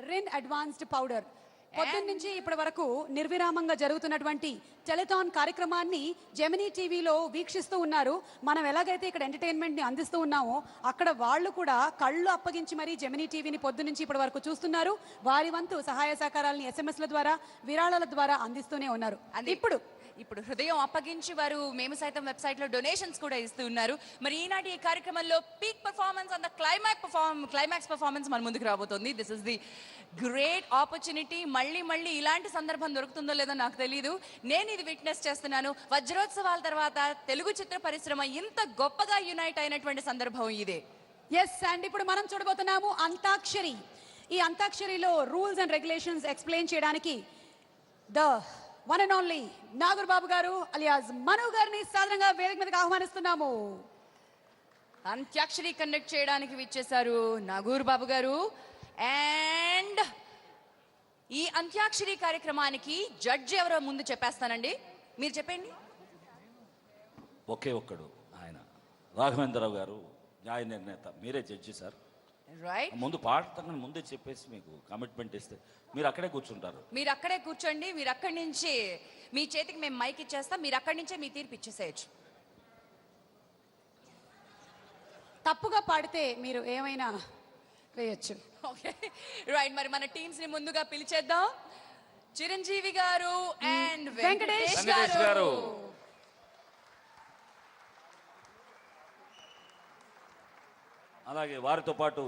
Rin advanced powder. పొద్దున్న నుంచి ఇప్పటి వరకు నిర్విరామంగా జరుగుతున్నటువంటి టెలిథాన్ కార్యక్రమాన్ని జెమినీ టీవీలో వీక్షిస్తూ ఉన్నారు. మనం ఎలాగైతే ఇక్కడ ఎంటర్టైన్మెంట్ ని అందిస్తూ ఉన్నామో అక్కడ వాళ్ళు కూడా కళ్ళు అప్పగించి మరీ జెమినీ టీవీని పొద్దున్న నుంచి ఇప్పటి వరకు చూస్తున్నారు. వారి వంతు సహాయ సహకారాలని SMS ల ద్వారా విరాళాల ద్వారా అందిస్తూనే ఉన్నారు. ఇప్పుడు హృదయం అప్పగించి వారు మేము సైతం వెబ్సైట్ లో డొనేషన్స్ కూడా ఇస్తూ ఉన్నారు. మరి ఈనాటి ఈ కార్యక్రమంలో peak performance and climax performance మన ముందుకు రాబోతోంది. This is the great opportunity. మళ్ళీ ఇలాంటి సందర్భం దొరుకుతుందో లేదో నాకు తెలియదు. నేను ఇది విట్నెస్ చేస్తున్నాను. వజ్రోత్సవాల తర్వాత తెలుగు చిత్ర పరిశ్రమ ఇంత గొప్పగా యునైట్ అయినటువంటి సందర్భం ఇదే. ఎస్, అండ్ ఇప్పుడు మనం చూడబోతున్నాము అంతాక్షరి. ఈ అంతాక్షరిలో రూల్స్ అండ్ రెగ్యులేషన్స్ ఎక్స్ప్లెయిన్ చేయడానికి the one and only Nagoor Babu garu alias మను గారిని సాధారణంగా వేదిక మీదకి ఆహ్వానిస్తున్నాము. అంత్యాక్షరి కండక్ట్ చేయడానికి విచ్చేశారు నాగూర్ బాబు గారు. అండ్ ఈ అంత్యాక్షరి కార్యక్రమానికి జడ్జి ఎవరో ముందు చెప్పేస్తానండి, మీరు చెప్పండి. ఒకే ఒక్కడు ఆయన రాఘవేంద్రరావు గారు, న్యాయ నిర్ణేత. మీరే జడ్జి సార్. రైట్, ముందు పాడతాను ముందే చెప్పేసి మీకు కమిట్మెంట్ ఇస్తే మీరు అక్కడే కూర్చుంటారు. మీరు అక్కడే కూర్చోండి. మీరు అక్కడి నుంచి మీ చేతికి మేము మైక్ ఇచ్చేస్తాం. మీరు అక్కడి నుంచే మీ తీర్పు ఇచ్చేసేయచ్చు. తప్పుగా పాడితే మీరు ఏమైనా వేయచ్చు. ఓకే రైట్, మరి మన టీమ్స్ ని ముందుగా పిలిచేద్దాం. చిరంజీవి గారు అండ్ వెంకటేష్ గారు. అలాగే వారితో పాటు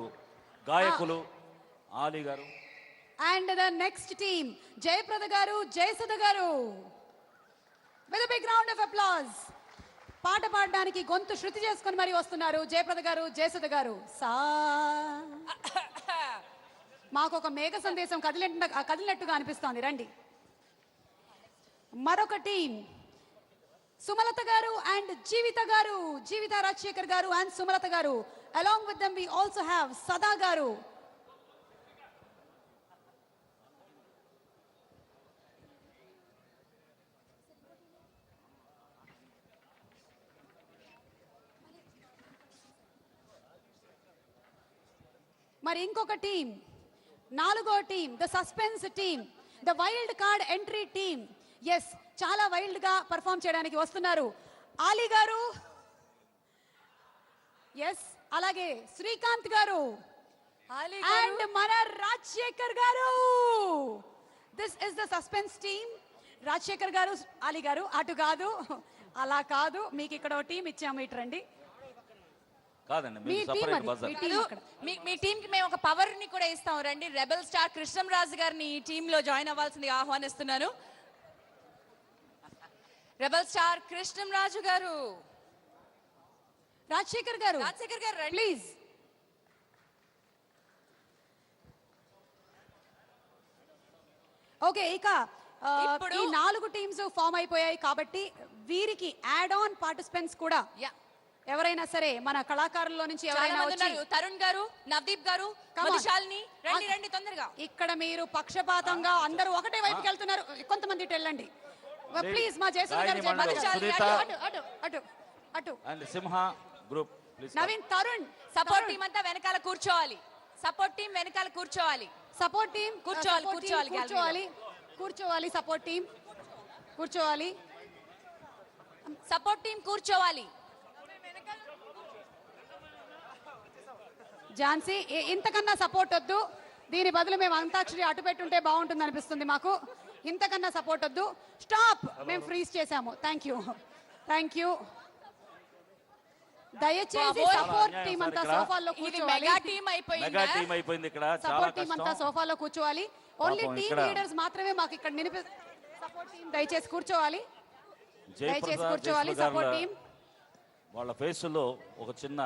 గాయకులు ఆలీ గారు. And the next team Jayaprada గారు, జయసుధ గారు. With a big round of applause. పాట పాడడానికి గొంతు శృతి చేసుకొని మరి వస్తున్నారు జయప్రద గారు, జయసుధ గారు. మాకు ఒక మేఘ సందేశం కదిలినట్టుగా అనిపిస్తోంది. రండి. మరొక టీం సుమలత గారు అండ్ జీవిత గారు, జీవిత రాజశేఖర్ గారు అండ్ సుమలత గారు. Along with them we also have Sada garu. మరి ఇంకొక టీం, నాలుగో team, the suspense team, the wild card entry team. Yes, చాలా వైల్డ్ గా పర్ఫామ్ చేయడానికి వస్తున్నారు ఆలీ గారు. ఎస్, అలాగే శ్రీకాంత్ గారు అండ్ మన రాజశేఖర్ గారు. This is the suspense team. Rajasekhar గారు, ఆలీ గారు అటు కాదు, అలా కాదు, మీకు ఇక్కడ ఒక టీం ఇచ్చాము, ఇటు రండి. మీ టీం కి మేము ఒక పవర్ ని కూడా ఇస్తాం, రండి. రెబల్ స్టార్ కృష్ణంరాజు గారిని ఈ టీమ్ లో జాయిన్ అవ్వాల్సింది ఆహ్వానిస్తున్నాను. రెబల్ స్టార్ కృష్ణంరాజు గారు. రాజశేఖర్ గారు ప్లీజ్. ఓకే, ఇక ఈ నాలుగు టీమ్స్ ఫామ్ అయిపోయాయి కాబట్టి వీరికి యాడ్ ఆన్ పార్టిసిపెంట్స్ కూడా ఎవరైనా సరే మన కళాకారుల్లో నుంచి ఎవరైనా వచ్చి, తరుణ్ గారు, నవదీప్ గారు, మధుశాలిని, రండి రండి తొందరగా. ఇక్కడ మీరు పక్షపాతంగా అందరూ ఒకటే వైపుకి వెళ్తున్నారు, కొంతమంది ఇటు వెళ్ళండి ప్లీజ్. మా జయసుధ గారు, మధుశాలిని అటు అటు అటు. Simha group Naveen, Tarun. Support team అంతా వెనకాల కూర్చోవాలి. సపోర్ట్ టీం వెనకాల కూర్చోవాలి. సపోర్ట్ టీం కూర్చోవాలి. సపోర్ట్ టీం కూర్చోవాలి. సపోర్ట్ టీం కూర్చోవాలి. ఝాన్సీ, ఇంతకన్నా సపోర్ట్ వద్దు. దీని బదులు మేము అంతాక్షరి అటు పెట్టుంటే బాగుంటుంది అనిపిస్తుంది మాకు. ఇంతకన్నా సపోర్ట్ వద్దు. స్టాప్, మేము ఫ్రీజ్ చేసాము. Thank you. దయచేసి సపోర్ట్ టీం అంతా సోఫాలో కూర్చోవాలి. సపోర్ట్ టీం అంతా సోఫాలో కూర్చోవాలి. ఓన్లీ టీమ్ లీడర్స్ మాత్రమే మాకు ఇక్కడ సపోర్ట్ టీం దయచేసి కూర్చోవాలి. సపోర్ట్ టీం వాళ్ళ ఫేస్ లో ఒక చిన్న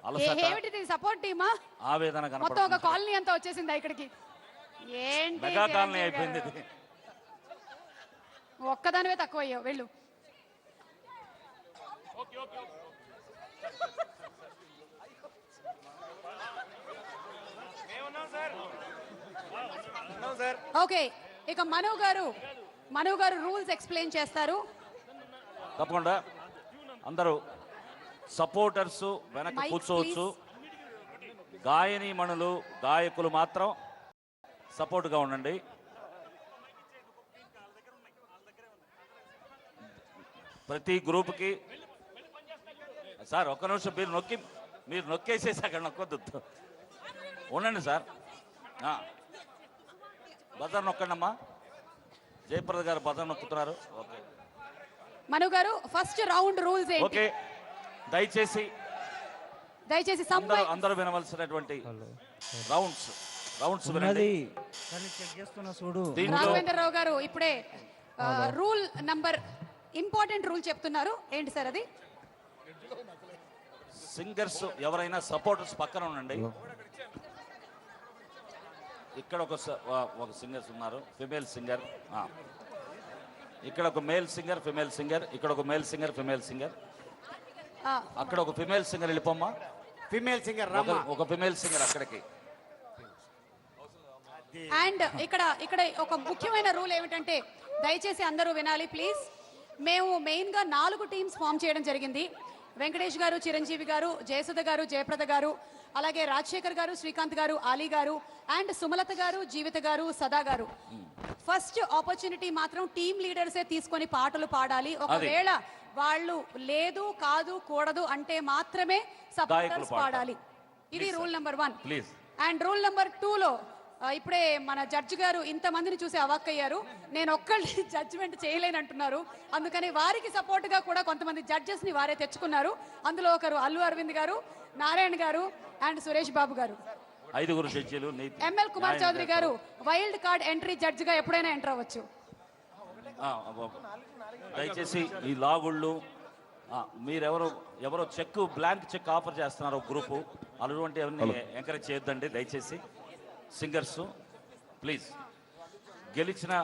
అలసట. ఏమిటిది సపోర్ట్ టీమా? ఆవేదన కనపడుతుంది. మొత్తం ఒక కాలనీ అంతా వచ్చేసింది ఇక్కడికి. ఏంటి మెగా కాలనీ అయిపోయింది. ఒక్కదానివే తక్కువ అయ్యావు, వెళ్ళు. ఓకే, ఇక మను గారు రూల్స్ ఎక్స్ప్లెయిన్ చేస్తారు. తప్పకుండా అందరూ సపోర్టర్స్ వెనక కూర్చోవచ్చు. గాయని మణులు, గాయకులు మాత్రం సపోర్ట్గా ఉండండి. ప్రతి గ్రూప్కి సార్ ఒక్క నిమిషం మీరు నొక్కేసేసి అక్కడ నొక్కొద్దు, ఉండండి సార్. బజార్ నొక్కండమ్మా. జయప్రద గారు బజార్ నొక్కుతున్నారు. ఓకే మను గారు, ఫస్ట్ రౌండ్ రూల్స్ ఏంటి? ఓకే, దయచేసి అందరూ వినవలసినటువంటి రౌండ్స్ వినండి. దీంట్లో రాఘవేంద్రరావు గారు ఇప్పుడే రూల్ నంబర్ ఇంపార్టెంట్ రూల్ చెప్తున్నారు. ఏంటి సార్ అది? సింగర్స్ ఎవరైనా సపోర్టర్స్ పక్కన ఉండండి. ఇక్కడ ఒక సింగర్స్ ఉన్నారు, ఫిమేల్ సింగర్. ఇక్కడ ఒక మేల్ సింగర్, ఫిమేల్ సింగర్. ఇక్కడ ఒక మేల్ సింగర్, ఫిమేల్ సింగర్. అక్కడ ఒక ఫిమేల్ సింగర్. వెళ్ళిపోమ్మా. ఫిమేల్ సింగర్ ఒక ఫిమేల్ సింగర్ అక్కడికి. అండ్ ఇక్కడ ఒక ముఖ్యమైన రూల్ ఏమిటంటే, దయచేసి అందరూ వినాలి ప్లీజ్. మేము మెయిన్గా 4 టీమ్స్ ఫామ్ చేయడం జరిగింది. వెంకటేష్ గారు, చిరంజీవి గారు, జయసుధ గారు, జయప్రద గారు, అలాగే రాజశేఖర్ గారు, శ్రీకాంత్ గారు, ఆలీ గారు, అండ్ సుమలత గారు, జీవిత గారు, సదా గారు. ఫస్ట్ ఆపర్చునిటీ మాత్రం టీమ్ లీడర్సే తీసుకొని పాటలు పాడాలి. ఒకవేళ వాళ్ళు లేదు, కాదు, కూడదు అంటే మాత్రమే సపోర్టర్స్ పాడాలి. ఇది rule number 1. And rule number 2లో ఇప్పుడే మన జడ్జి గారు ఇంతమందిని చూసి అవాక్కయ్యారు. నేను ఒక్కళ్ళని జడ్జిమెంట్ చేయలేనంటున్నారు. అందుకని వారికి సపోర్ట్గా కూడా కొంతమంది జడ్జెస్ని వారే తెచ్చుకున్నారు. అందులో ఒకరు అల్లు అరవింద్ గారు, నారాయణ గారు అండ్ సురేష్ బాబు గారు. 5 జడ్జీలు. ఎంఎల్ కుమార్ చౌదరి గారు వైల్డ్ కార్డ్ ఎంట్రీ జడ్జిగా ఎప్పుడైనా ఎంటర్ అవ్వచ్చు. దయచేసి ఈ లాగుళ్ళు ఎవరో బ్లాంక్ చెక్ ఆఫర్ చేస్తున్నారు ఒక గ్రూపు. అటువంటి ఎవరిని ఎంకరేజ్ చేయొద్దండి దయచేసి. Singers please. గెలిచిన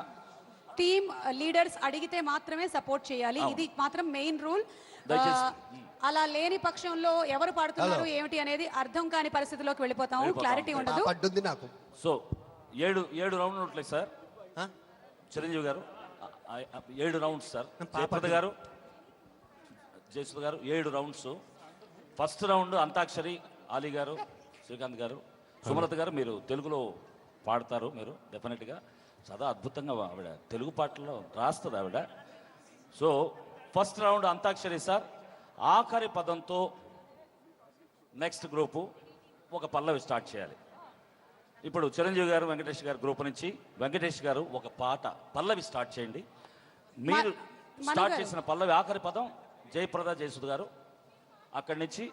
టీమ్ లీడర్స్ అడిగితే మాత్రమే సపోర్ట్ చేయాలి. ఇది మాత్రం మెయిన్ రూల్. అలా లేని పక్షంలో ఎవరు పాడుతున్నారు ఏమిటి అనేది అర్థం కాని పరిస్థితిలోకి వెళ్ళిపోతాము. క్లారిటీ ఉండదు. సో 7 రౌండ్లు ఉంటాయి సార్. చిరంజీవి గారు 7 రౌండ్స్ సార్. జయప్రద గారు, జయసుధ గారు 7 rounds. First round antakshari. Ali గారు, శ్రీకాంత్ గారు, సుమలత గారు మీరు తెలుగులో పాడతారు. మీరు డెఫినెట్గా చాలా అద్భుతంగా ఆవిడ తెలుగు పాటల్లో రాస్తుంది ఆవిడ. So first round antakshari sir. ఆఖరి పదంతో నెక్స్ట్ గ్రూపు ఒక పల్లవి స్టార్ట్ చేయాలి. ఇప్పుడు చిరంజీవి గారు, వెంకటేష్ గారు గ్రూప్ నుంచి వెంకటేష్ గారు ఒక పాట పల్లవి స్టార్ట్ చేయండి. మీరు స్టార్ట్ చేసిన పల్లవి ఆఖరి పదం జయప్రద, జయసుధ గారు, అక్కడి నుంచి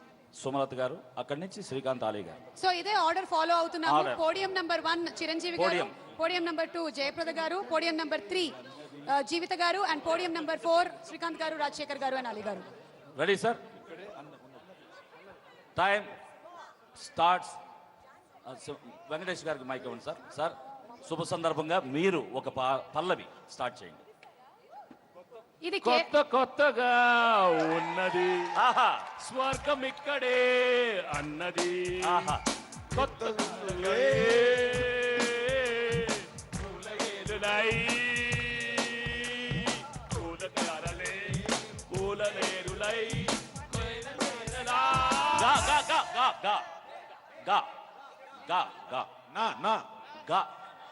సుమలత గారు, అక్కడి నుంచి శ్రీకాంత్, ఆలీ గారు. సో ఇదే ఆర్డర్ ఫాలో అవుతున్నాము. పోడియం నెంబర్ 1 చిరంజీవి గారు, పోడియం నెంబర్ 2 జయప్రద గారు, పోడియం నెంబర్ 3 జీవిత గారు, అండ్ పోడియం నెంబర్ 4 శ్రీకాంత్ గారు, రాజశేఖర్ గారు అండ్ ఆలీ గారు. Ready sir? Time starts. Venkatesh గారికి మైక్ ఇవ్వండి సార్. సార్ శుభ సందర్భంగా మీరు ఒక పల్లవి స్టార్ట్ చేయండి. ఇది కొత్తగా ఉన్నది స్వర్గం ఇక్కడే అన్నది. కొత్తగా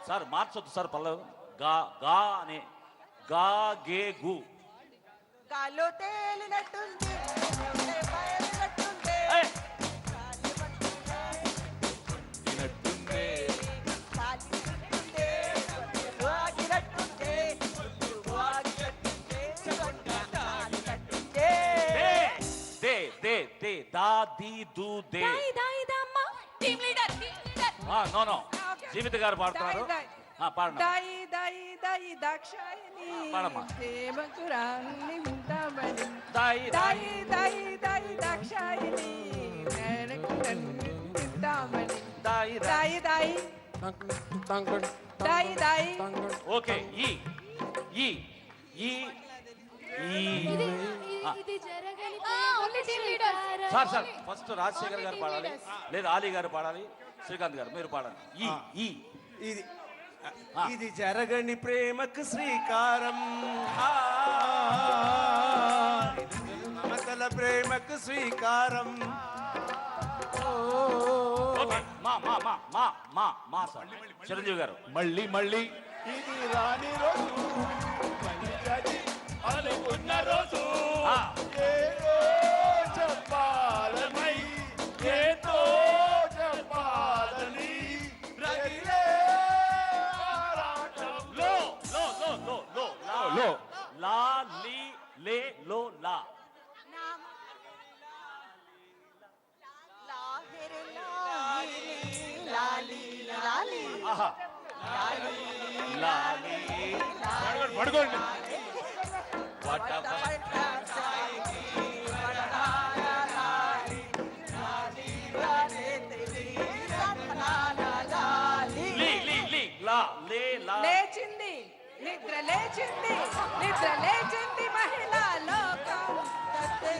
సార్ మార్చొద్దు సార్ పల్లవి. గా గా అనే గా గే గు. గాల్లో తేలినట్టుంది, బయలునట్టుంది, దా ది దు దే. Team leader. నో జీవిత గారు పాడుతున్నారు. పాడండి. దాయి దాయి దాయి దాక్షాయిని పాడమ్మా. ప్రేమకురాన్ని వింటామని. దాయి దాయి దాయి దాయి దాక్షాయిని ప్రేమకురాన్ని వింటామని. దాయి దాయి దాయి దాయి దాయి. ఓకే. ఈ ఈ ఈ సార్ ఫస్ట్ రాజశేఖర్ గారు పాడాలి, లేదా ఆలీ గారు పాడాలి, శ్రీకాంత్ గారు మీరు పాడాలి. ఈ ఇది జరగని ప్రేమకు శ్రీకారం, మమతల ప్రేమకు శ్రీకారం. మా మా మా మా మా మా సార్ చిరంజీవి గారు మళ్ళీ మళ్ళీ ఇది రాని రోజు మళ్ళీ అది అనుకున్న రోజు ఆ. ఏదో చెప్పాలని ఏదో చెప్పాలని రగిలే ఆరాటంలో. లో లో లో లో లో లో. లా లీ లే లో లా ఆహా లాలీ పడుకోండి లీ లీ లీ లా లే లా లేచింది నిద్ర లేచింది నిద్ర లేచింది మహిళా లోకం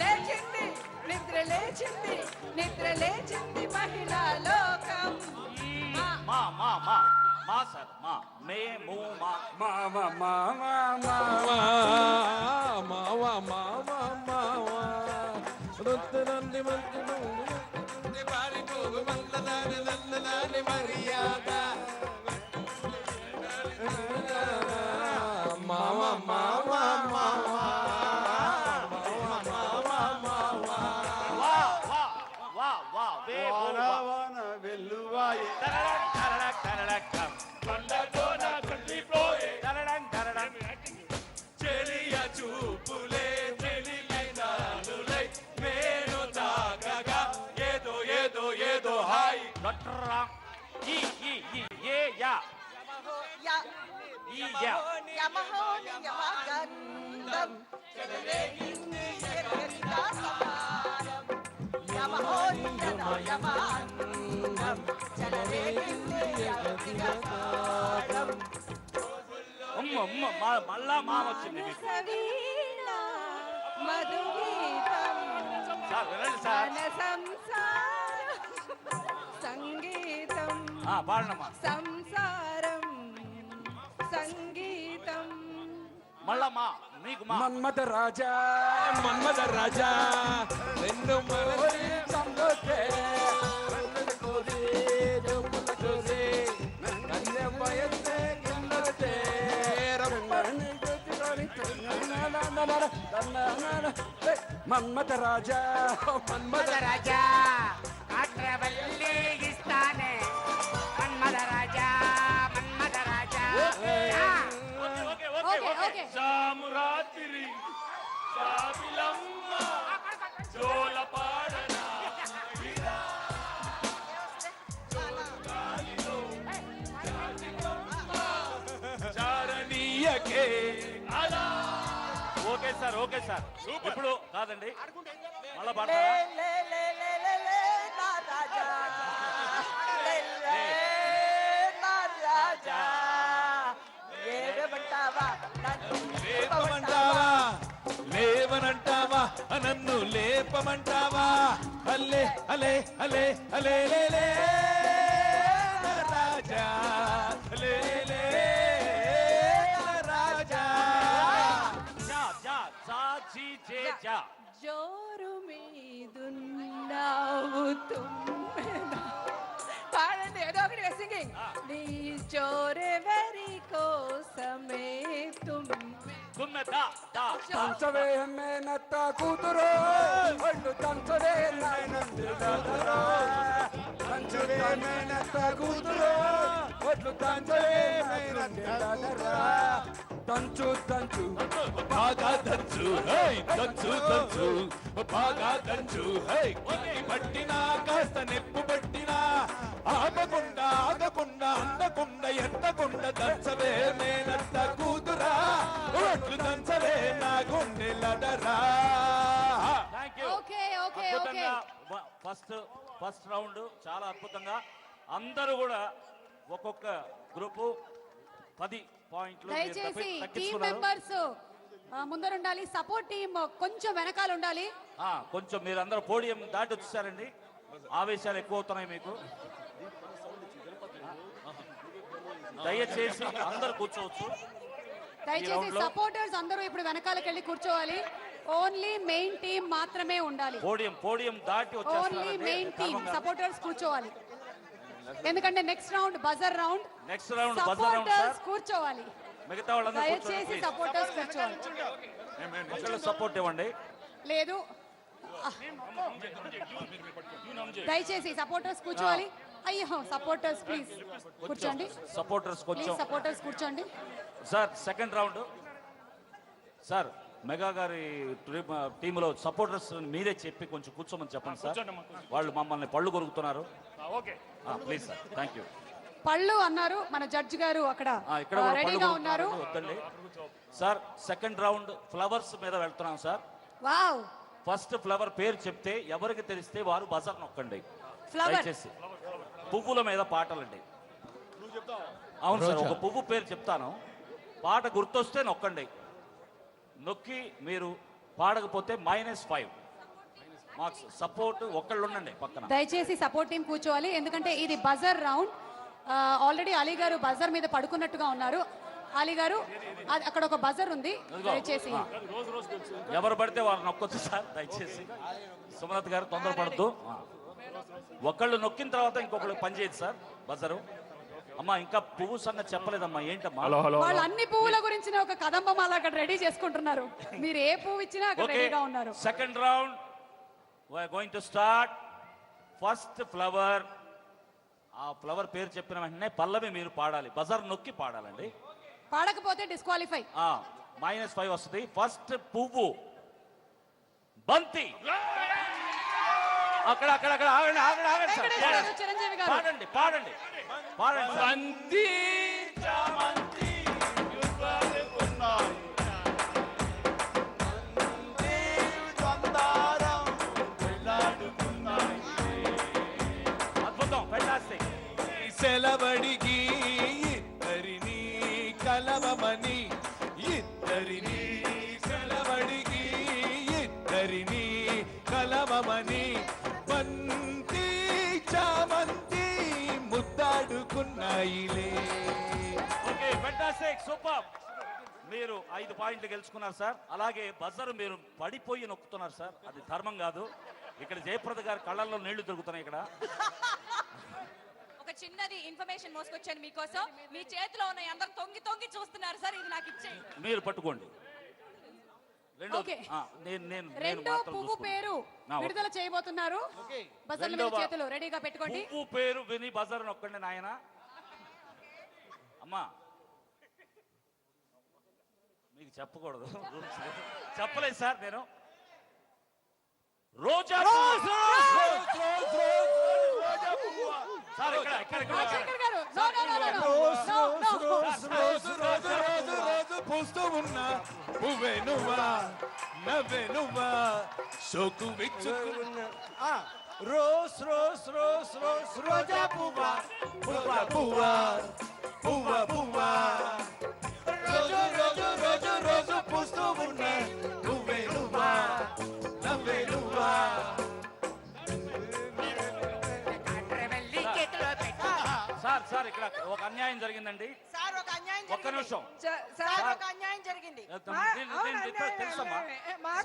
లేచింది నిద్ర లేచింది నిద్ర లేచింది మహిళా లోకం మా మా మా మా సార్ మా మేము మా మామ మామ వా వా వా వా వే వాన వెల్లువాయి తరడక్ తరడక్ తరడక్ తమ్. పండగో నా కంటి పోయే తరడక్ తరడక్ చెలియ చూపులే తెలిమినానులై నేను తాకగా ఏదో ఏదో ఏదో హాయ్ లట్రా ఈ ఈ ఏ యా ఈ యా అమ్మ అమ్మ మళ్ళా మా వచ్చింది మీకు మధుగీతం సార్ వినండి సార్ మన సంసారం సంగీతం పాడనమ్మా సంసారం సంగీతం మళ్ళా మా మీకు మా మన్మథ రాజా రెండు మరలి సంగతే కన్నడ కోరి జముల కోరి కన్య వయస్సే కిందతే మన్మథ రాజా ఇస్తానే మన్మథ రాజా మన్మథ రాజా ఓకే ఓకే ఓకే సామురాత్రి సాబిలమ్మ జోల పాడనా చారణీయకే అలా ఓకే సార్ ఇప్పుడు కాదండి మళ్ళా పాడతారా లేవనంటావా నన్ను లేపమంటావా అల్లే అలే అలే అలే లే లే రాజా లే లే రాజా జా జా జా జీ జే జా జోరు మీదున్నావు తుమ్మెద పాడండి ఏదో ఒకటి సింగింగ్ నీ జోరెవరి కోసమే తుమ్మెద తుమ్మె దా దా తంచవే మేనత్త కూతురు ఒళ్ళు తంచవే నాయనందులో తంచవే మేనత్త కూతురు ఒళ్ళు తంచవే నాయనందులో తంచు తంచు బాగా దంచు హై దంచు దంచు బాగా దంచు హై కొన్ని పట్టినా కాస్త నెప్పు పట్టినా ఆపకుండా ఆగకుండా అందకుండా ఎత్తకుండా దంచవే మేనత్త కూతురా ఒట్లు దంచవే నా గుండెలడరా thank you okay okay okay అద్భుతంగా ఫస్ట్ రౌండ్ చాలా అద్భుతంగా అందరూ కూడా ఒక్కొక్క గ్రూపు 10 పాయింట్లు మీరు దయచేసి టీమ్ తగ్గించుకున్నారు. మెంబర్స్ ముందరుండాలి సపోర్ట్ టీమ్ కొంచెం వెనకాల ఉండాలి కొంచెం మీరు అందరూ పోడియం దాటి వచ్చేసారండి ఆవేశాలు ఎక్కువ అవుతున్నాయి మీకు దయచేసి అందరూ కూర్చోవచ్చు దయచేసి round లో? సపోర్టర్స్ అందరూ ఇప్పుడు వెనకాలకి వెళ్ళి కూర్చోవాలి ఓన్లీ మెయిన్ టీమ్ మాత్రమే ఉండాలి పోడియం దాటి ఓన్లీ మెయిన్ టీమ్ వచ్చేస్తున్నారు సపోర్టర్స్ కూర్చోవాలి ఎందుకంటే next round buzzer round. Next round buzzer round sir. Supporters కూర్చోవాలి, మిగతా వాళ్ళందరూ దయచేసి సపోర్టర్స్ కూర్చోవాలి. ఒకళ్ళు సపోర్ట్ ఇవ్వండి. లేదు, దయచేసి సపోర్టర్స్ కూర్చోవాలి. అయ్యో సపోర్టర్స్ ప్లీజ్ కూర్చోండి. సపోర్టర్స్ కొంచెం ప్లీజ్ సపోర్టర్స్ కూర్చోండి. Sir second round sir mega గారి టీంలో సపోర్టర్స్ మీరే చెప్పి కొంచెం కూర్చోమని చెప్పండి సార్. వాళ్ళు మమ్మల్ని పళ్ళు కొరుకుతున్నారు. Please sir, thank you. పళ్ళు అన్నారు మన జడ్జి గారు అక్కడ ఇక్కడ కూడా పళ్ళు రెడీగా ఉన్నారు. వద్దండి సార్. సెకండ్ రౌండ్ ఫ్లవర్స్ మీద వెళ్తున్నాం సార్. వావ్, ఫస్ట్ ఫ్లవర్ పేరు చెప్తే ఎవరికి తెలిస్తే వారు బజర్ నొక్కండి. ఫ్లవర్ దయచేసి పువ్వుల మీద పాటలండి. అవును సార్, ఒక పువ్వు పేరు చెప్తాను, పాట గుర్తొస్తే నొక్కండి. నొక్కి మీరు పాడకపోతే -5 మార్క్స్. సపోర్ట్ ఒక్కళ్ళు ఉండండి పక్కన. దయచేసి సపోర్ట్ టీం కూర్చోవాలి, ఎందుకంటే ఇది బజర్ రౌండ్. ఆల్రెడీ అలీ గారు బజర్ మీద పడుకున్నట్టుగా ఉన్నారు. అలీ గారు అక్కడ ఒక బజర్ ఉంది, దయచేసి ఎవరు పడితే వారు నొక్కొచ్చు సార్. దయచేసి సుమలత గారు తొందరపడద్దు. ఒకళ్ళు నొక్కిన తర్వాత ఇంకొకళ్ళు పని చేయదు సార్ బజరు. అమ్మా ఇంకా పువ్వు సంగతి చెప్పలేదమ్మా, ఏంటమ్మా? వాళ్ళు అన్ని పువ్వుల గురించి ఒక కదంబం అలా అక్కడ రెడీ చేసుకుంటున్నారు. మీరు ఏ పువ్వు ఇచ్చినా అక్కడ రెడీగా ఉన్నారు. Second round we are going to start. First flower, ఆ ఫ్లవర్ పేరు చెప్పిన వెంటనే పల్లవి మీరు పాడాలి, బజర్ నొక్కి పాడాలండి. పాడకపోతే డిస్క్వాలిఫై. -5 వస్తుంది. ఫస్ట్ పువ్వు బంతి. అక్కడ అక్కడ అక్కడ ఆగండి ఆగండి ఆగండి సార్. వెంకటేష్ గారు, చిరంజీవి గారు పాడండి పాడండి పాడండి సార్. బంతి చామంతి యుగాలుకున్నాయి. బంతి సందారం వెళ్ళాడుకున్నాయి. అద్భుతం, ఫెంటాస్టిక్. సెలబడికి ఇద్దరిని కలవమని, ఇద్దరిని సెలబడికి ఇద్దరిని కలవమని, బంతి చామంతి ముద్దాడుకున్నాయిలే. Okay, fantastic, super. మీరు 5 పాయింట్లు గెలుచుకున్నారు సార్. అలాగే బజర్ మీరు పడిపోయి నొక్కుతున్నారు సార్, అది ధర్మం కాదు. ఇక్కడ జయప్రద గారి కళ్ళల్లో నీళ్లు దొరుకుతున్నాయి. ఇక్కడ ఒక చిన్నది ఇన్ఫర్మేషన్ మోసుకొచ్చాను మీకోసం. మీ చేతిలో ఉన్న అందరు తొంగి తొంగి చూస్తున్నారు సార్, ఇది నాకు ఇచ్చేయి. మీరు పట్టుకోండి. ఓకే. నేను రెండో పువ్వు పేరు విడుదల చేయబోతున్నారు. బజర్ల మీద చేతులు రెడీగా పెట్టుకోండి. పువ్వు పేరు విని బజర్ నొక్కండి నాయన. అమ్మా మీకు చెప్పకూడదు, చెప్పలేదు సార్ నేను. రోజా సార్ ఇక్కడ ఇక్కడ రాజశేఖర్ గారు, no, no, no, no, no. No, no. రోజు రోజు రోజు రోజు పూస్తూ ఉన్నా పువ్వే నువ్వా, నవ్వే నువ్వా, సోకు విచ్చుకున్నా. రోస్ రోస్ రోస్ రోస్ రోజా పువ్వా, పువ్వా పువ్వా, పువ్వా పువ్వా, రోజు రోజు రోజు రోజు పూస్తూ ఉన్నా పువ్వే నువ్వా, నవ్వే నువ్వా. సార్ సార్ ఇక్కడ ఒక అన్యాయం జరిగిందండి. సార్ ఒక అన్యాయం ఒక్క నిమిషం. సార్ ఒక అన్యాయం జరిగింది. తెలుసమ్మా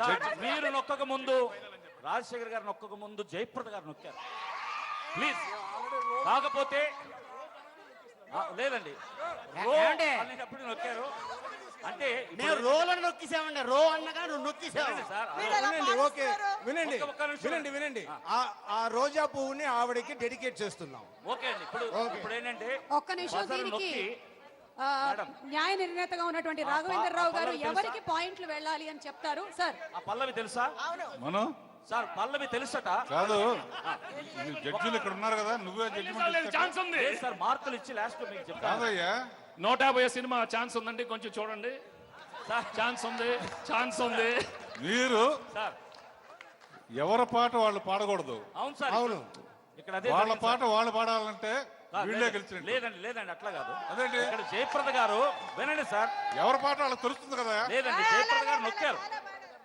సార్, మీరు నొక్కక ముందు రాజశేఖర్ గారు నొక్కక ముందు జయప్రద గారు నొక్కారు. ప్లీజ్, కాకపోతే లేదండి అనేటప్పుడు నొక్కారు అంటే మేము రోలను నొక్కిసామండి. రో అన్నగా నువ్వు నొక్కిసావు సార్. ఓకే, వినండి వినండి వినండి. ఆ రోజా పువ్వుని ఆవిడకి డెడికేట్ చేస్తున్నాం. ఓకే అండి. ఇప్పుడు ఏంటంటే ఒక్క నిమిషం, బజర్ దీనికి నొక్కి న్యాయ నిర్ణేతగా ఉన్నటువంటి రాఘవేంద్రరావు గారు ఎవరికి పాయింట్లు వెళ్ళాలి అని చెప్తారు సార్. ఆ పల్లవి తెలుసా? మనం సార్ పల్లవి తెలుసట కాదు, జడ్జిలు ఇక్కడ ఉన్నారు కదా, నువ్వే జడ్జిమెంట్ ఛాన్స్ ఉంది లేదు సార్, మార్కులు ఇచ్చి లాస్ట్ మీకు చెప్తాను. కాదయ్యా. 150 సినిమా ఛాన్స్ ఉందండి, కొంచెం చూడండి సార్ ఛాన్స్ ఉంది, ఛాన్స్ ఉంది. మీరు సార్ ఎవరి పాట వాళ్ళు పాడకూడదు. అవును సార్. అవును, ఇక్కడ అదే వాళ్ళ జరిగింది పాట సార్. వాళ్ళు పాడాలంటే వీళ్ళే లేదండి, గెలిచినట్టు. లేదండి లేదండి అట్లా కాదు. అదేంటి? ఇక్కడ జయప్రద గారు వినండి సార్. ఎవరి పాట వాళ్ళకి తెలుస్తుంది కదా. లేదండి, జయప్రద గారు నొక్కారు.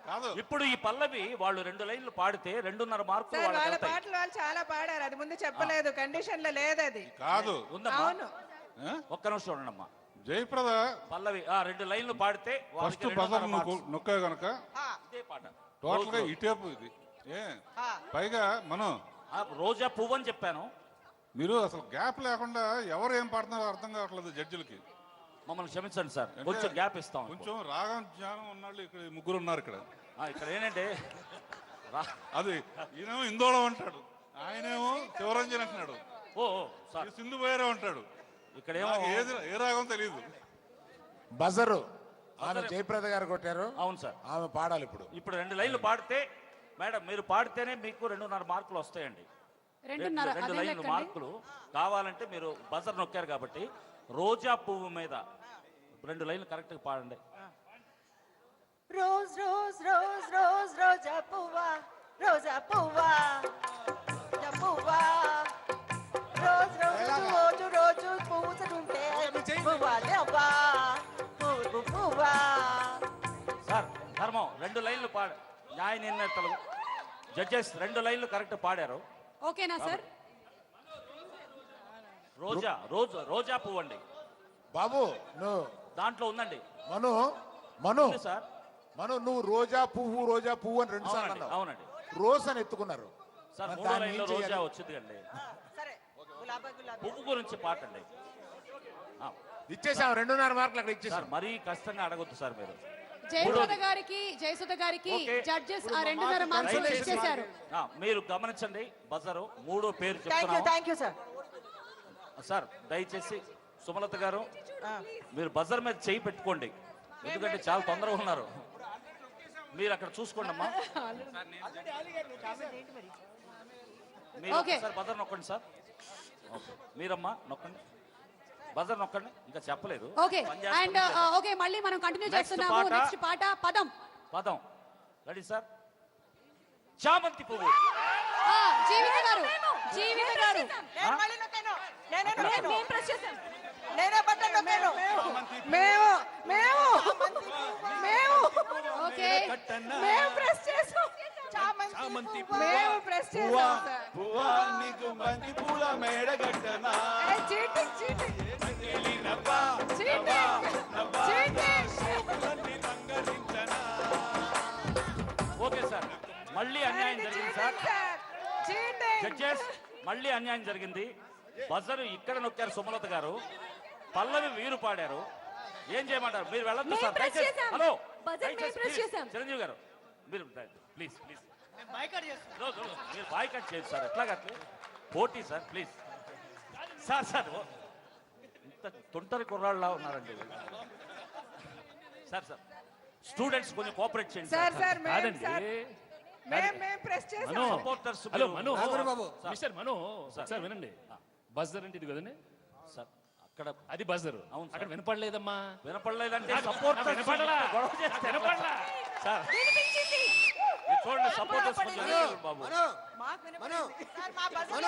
కాదు, ఇప్పుడు ఈ పల్లవి వాళ్ళు 2 లైన్లు పాడితే 2.5 మార్కులు సార్ వాళ్ళకి వాళ్ళ వెళ్తాయి. పాటలు వాళ్ళు చాలా పాడారు, అది ముందు చెప్పలేదు, కండిషన్ లో లేదు అది. కాదు. ఉందమ్మా, అవును. ఆ? ఒక్క నిమిషం ఉండండమ్మా. జయప్రద పల్లవి 2 లైన్లు పాడితే వాళ్ళకి ఫస్ట్ 2.5 బజర్ మార్క్స్. నొక్కా గనక ఇదే పాట టోటల్ గా ఈ టేపు ఇది. ఏ పైగా మనం రోజా పువ్వు అని చెప్పాను. మీరు అసలు గ్యాప్ లేకుండా ఎవరు ఏం పాడుతున్నారో అర్థం కావట్లేదు జడ్జిలకి. మమ్మల్ని క్షమించండి సార్, కొంచెం గ్యాప్ ఇస్తాం. కొంచెం రాగం జ్ఞానం ఉన్నాళ్ళు ఇక్కడ ముగ్గురు ఉన్నారు ఇక్కడ. ఇక్కడ ఏంటంటే అది ఈయనేమో ఇందోళం అంటాడు, ఆయనేమో శివరంజన్ అంటున్నాడు, ఓ సార్ సింధు బైరే అంటాడు. ఇక్కడేమో ఏది ఏ రాగం తెలియదు. బజరు ఆమె జయప్రద గారు కొట్టారు. అవును సార్, ఆమె పాడాలి ఇప్పుడు. ఇప్పుడు 2 లైన్లు పాడితే మేడం మీరు పాడితేనే మీకు 2.5 మార్కులు వస్తాయండి. 2.5 2 అదే లైన్లు లెక్కండి. మార్కులు కావాలంటే మీరు బజర్ నొక్కారు కాబట్టి రోజా పువ్వు మీద 2 లైన్లు కరెక్ట్గా పాడండి. రోజ్ రోజ్ రోజ్ రోజ్ రోజా పువ్వా, రోజా పువ్వా, రోజా పువ్వా, రోజ్ రోజు రోజు రోజు పూసుకుంటే పువ్వా దేవ్వా, పువ్వు పువ్వా. సార్ ధర్మం 2 లైన్లు పాడ న్యాయ నిర్ణేతలు జడ్జెస్ 2 లైన్లు కరెక్ట్ పాడారు. ఓకేనా సార్? రోజా పువ్వు అండి, బాబు నువ్వు దాంట్లో ఉందండి. మను ఉంది సార్. మను నువ్వు రోజా పువ్వు అని 2 సార్లు అవునండి, అన్నావు. అవునండి రోజ్ అని ఎత్తుకున్నారు. సార్. మరి 3వ దాన్ని లైన్లో ఏం రోజా చేయాలి? వచ్చింది అండి. సరే గులాబీ గులాబీ. పువ్వు గురించి పాటండి. ఇచ్చేసాం 2.5 మార్కులు అక్కడ సార్ ఇచ్చేసాం. మరీ కష్టంగా అడగొద్దు సార్ మీరు. జయసుధ గారికి ఓకే. జడ్జెస్ ఆ 2.5 మార్కులు దయచేసి ఇచ్చేశారు. మీరు గమనించండి, బజరు 3వ పేరు థ్యాంక్ యూ చెప్తున్నాం. Thank you sir. సార్ దయచేసి సుమలత గారు మీరు బజర్ మీద చేయి పెట్టుకోండి, ఎందుకంటే చాలా తొందరగా ఉన్నారు. మీరు అక్కడ చూసుకోండి అమ్మా. మీరు ఓకే. ఒకసారి బజర్ నొక్కండి సార్. ఓకే మీరమ్మా నొక్కండి, బజర్ నొక్కండి. ఇంకా చెప్పలేదు. ఓకే పని చేస్తాం అండ్ లేదు. ఓకే మళ్ళీ మనం కంటిన్యూ Next చేస్తున్నాము. పాట. నెక్స్ట్ పాట పదం. పదం రెడీ సార్. చామంతి పువ్వు. జీవిత గారు నేను మళ్ళీ నొక్కాను. నేనే నొక్కాను. నేనే బటన్ నొక్కాను. మేము మేము మేము ఓకే మేము ప్రెస్ చేసాం. చామంతి మేము ప్రెస్ చేసాం సార్. పువ్వా నీకు బంతి పూల మేడగట్టనా, చీటింగ్ చీటింగ్ నవ్వా చీటింగ్ చీటింగ్. ఓకే సార్, మళ్ళీ అన్యాయం జరిగింది సార్. చీటింగ్. జడ్జెస్ మళ్ళీ అన్యాయం జరిగింది. బజరు ఇక్కడ నొక్కారు సుమలత గారు, పల్లవి వీరు పాడారు. ఏం చేయమంటారు? మీరు వెళ్ళొద్దు సార్ దయచేసి. హలో దయచేసి please. చిరంజీవి గారు మీరు ప్లీజ్ ప్లీజ్ మీరు బాయ్కట్ చేయదు సార్. ఎట్లాగట్లే పోటీ సార్ ప్లీజ్. సార్ ఇంత తొంటరి కుర్రాళ్ళలా ఉన్నారండి సార్. స్టూడెంట్స్ కొంచెం కోఆపరేట్ చేయండి సార్ సార్ మేము కాదండి. సార్ మేము ప్రెస్ చేసాం. మను. సపోర్టర్స్. హలో మను. బాబు. మిస్టర్ మను సార్ వినండి. బజర్ అంటే ఇది కదండి, సార్ అక్కడ అది బజర్. అవును సార్. అక్కడ వినపడలేదమ్మా. వినపడలేదంటే నాకు సపోర్టర్స్ వినపడలా. గొడవ చేస్తే వినపడలా. సార్ వినిపించింది. మీరు చూడండి సపోర్టర్స్ బాబు. మాకు వినిపించింది. సార్ మా బజర్